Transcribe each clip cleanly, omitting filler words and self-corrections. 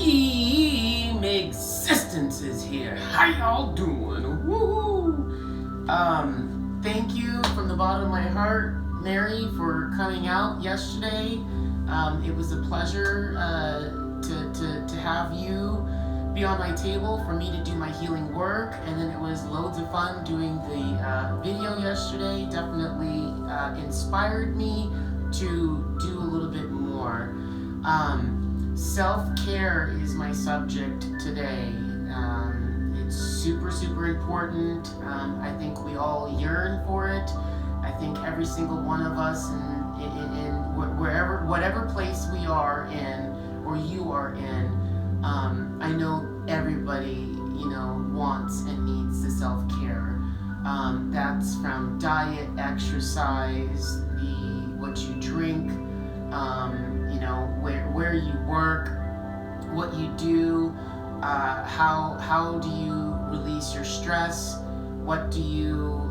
Team Existence is here. How y'all doing? Woo! Thank you from the bottom of my heart, Mary, for coming out yesterday. It was a pleasure to have you be on my table for me to do my healing work, and then it was loads of fun doing the video yesterday. Definitely inspired me to do a little bit more. Self-care is my subject today. It's super important. I think we all yearn for it. I think every single one of us in whatever place we are in or you are in, I know everybody, wants and needs the self-care. That's from diet, exercise, what you drink, where you work, what you do, how do you release your stress, what do you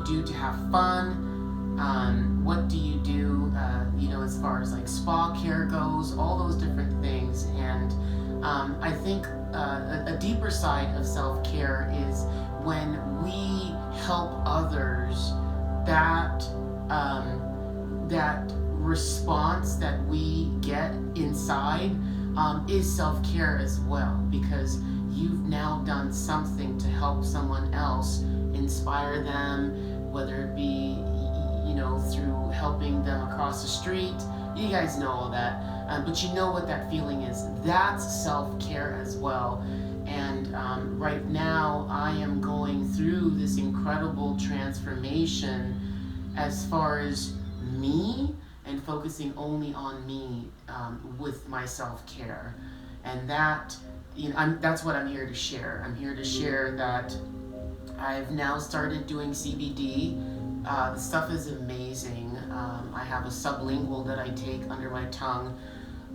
do to have fun, what do you do, as far as like spa care goes, all those different things. And I think a deeper side of self-care is when we help others. That response that we get inside is self-care as well, because you've now done something to help someone else, inspire them, whether it be through helping them across the street. You guys know all that, but you know what that feeling is. That's self-care as well. And right now I am going through this incredible transformation as far as me, and focusing only on me with my self-care. And that's what I'm here to share. I'm here to share that I've now started doing CBD. The stuff is amazing. I have a sublingual that I take under my tongue,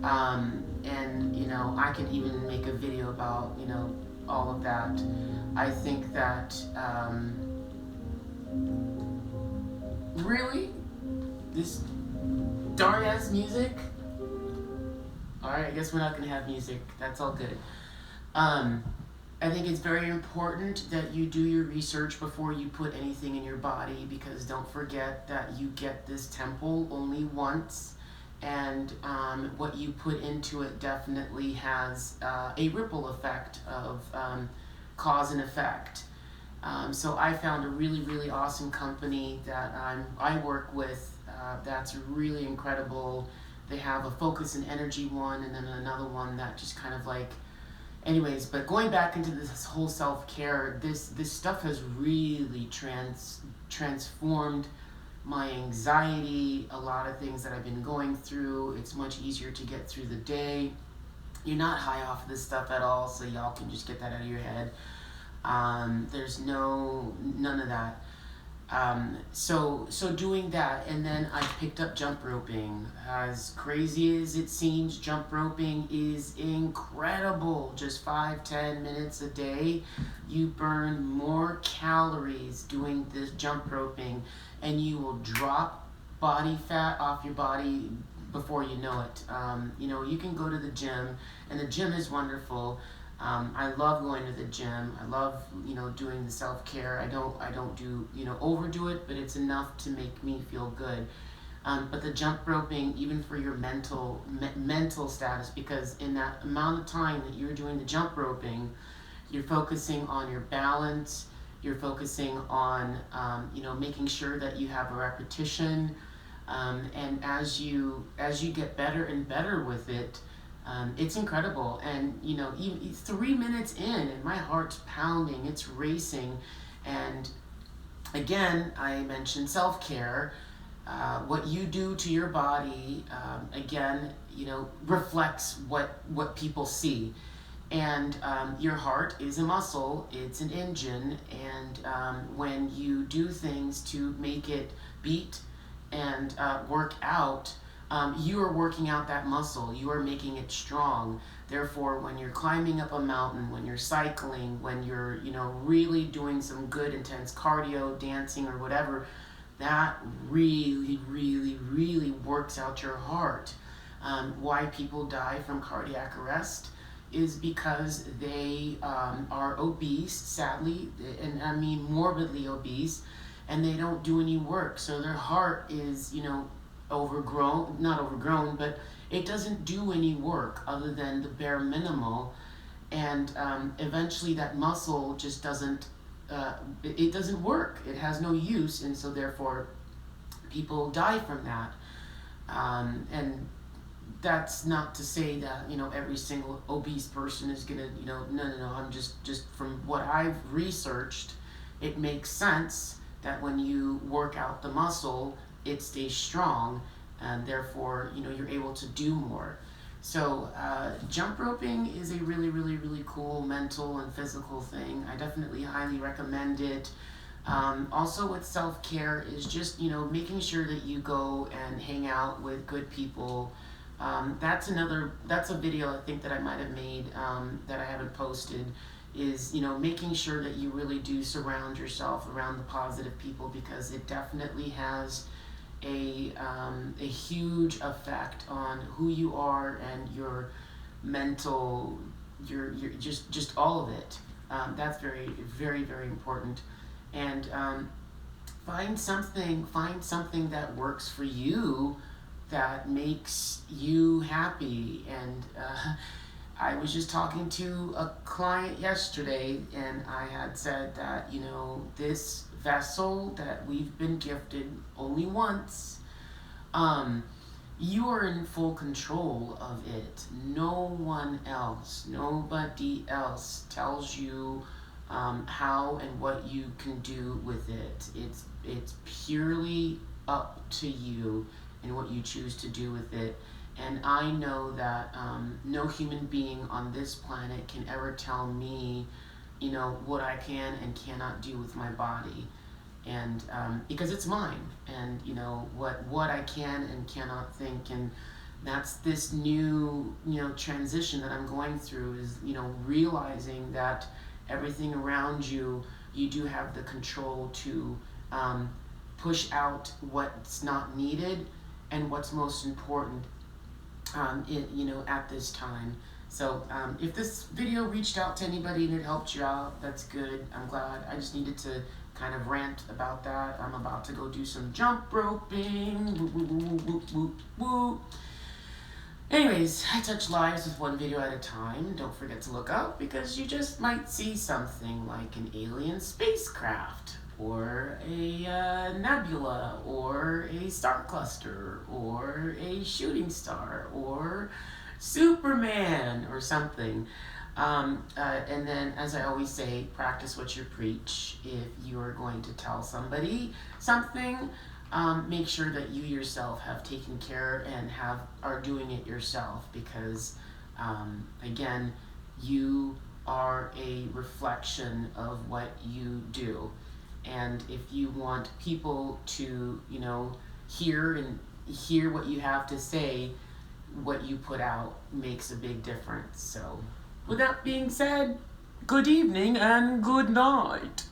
and I could even make a video about all of that. I think that really this darn ass music. Alright, I guess we're not gonna have music. That's all good. I think it's very important that you do your research before you put anything in your body, because don't forget that you get this temple only once, and what you put into it definitely has a ripple effect of cause and effect. So I found a really awesome company that I work with that's really incredible. They have a focus and energy one, and then another one that just kind of like, anyways. But going back into this whole self-care, this stuff has really transformed my anxiety, a lot of things that I've been going through. It's much easier to get through the day. You're not high off of this stuff at all, so y'all can just get that out of your head. There's none of that. So doing that, and then I picked up jump roping. As crazy as it seems, jump roping is incredible. Just 5-10 minutes a day, you burn more calories doing this jump roping, and you will drop body fat off your body before you know it. You can go to the gym, and the gym is wonderful. I love going to the gym. I love, doing the self-care. I don't do, overdo it, but it's enough to make me feel good. But the jump roping, even for your mental status, because in that amount of time that you're doing the jump roping, you're focusing on your balance. You're focusing on, making sure that you have a repetition. And as you get better and better with it, it's incredible. And even 3 minutes in, and my heart's pounding, it's racing. And again, I mentioned self-care. What you do to your body, again, reflects what people see. And your heart is a muscle, it's an engine, and when you do things to make it beat and work out, you are working out that muscle. You are making it strong. Therefore, when you're climbing up a mountain, when you're cycling, when you're, really doing some good intense cardio, dancing or whatever, that really works out your heart. Why people die from cardiac arrest is because they are obese, sadly, and I mean morbidly obese, and they don't do any work. So their heart is, overgrown, not overgrown, but it doesn't do any work other than the bare minimal. And eventually that muscle just doesn't, it doesn't work. It has no use, and so therefore people die from that. And that's not to say that every single obese person is gonna no. I'm just from what I've researched, it makes sense that when you work out the muscle, it stays strong, and therefore you're able to do more. So jump roping is a really, really, really cool mental and physical thing. I definitely highly recommend it. Also with self-care is just making sure that you go and hang out with good people. That's a video I think that I might have made that I haven't posted, is making sure that you really do surround yourself around the positive people, because it definitely has a huge effect on who you are and your mental, your just all of it. That's very, very, very important. And find something that works for you, that makes you happy. And I was just talking to a client yesterday, and I had said that this vessel that we've been gifted only once, you are in full control of it. Nobody else tells you how and what you can do with it. It's purely up to you and what you choose to do with it. And I know that no human being on this planet can ever tell me, what I can and cannot do with my body. And because it's mine, and what I can and cannot think. And that's this new transition that I'm going through, is realizing that everything around you, you do have the control to push out what's not needed and what's most important at this time. So if this video reached out to anybody and it helped you out, that's good. I'm glad. I just needed to kind of rant about that. I'm about to go do some jump roping. Woo, woo, woo, woo, woo, woo. Anyways, I touch lives with one video at a time. Don't forget to look up, because you just might see something like an alien spacecraft, or a nebula, or a star cluster, or a shooting star, or Superman, or something. And then, as I always say, practice what you preach. If you are going to tell somebody something, make sure that you yourself have taken care and are doing it yourself, because again, you are a reflection of what you do. And if you want people to hear what you have to say, what you put out makes a big difference. So with that being said, good evening and good night.